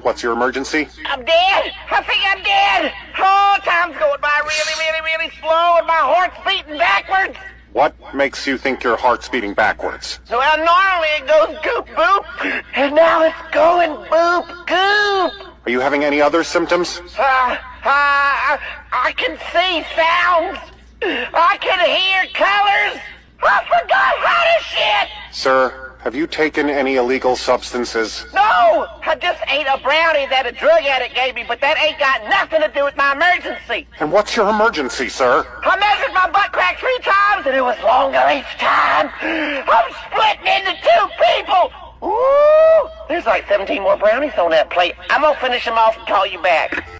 What's your emergency? I'm dead. I think I'm dead. Oh, time's going by really slow and my heart's beating backwards. What makes you think your heart's beating backwards? Well, normally it goes goop boop, and now it's going boop goop. Are you having any other symptoms? I can see sounds. I can hear colors. I forgot how to shit. Sir, have you taken any illegal substances? No, I just ate a brownie that a drug addict gave me, but that ain't got nothing to do with my emergency. And what's your emergency, sir? I measured my butt crack 3 times, and it was longer each time. I'm splitting into 2 people. Ooh, there's like 17 more brownies on that plate. I'm gonna finish them off and call you back.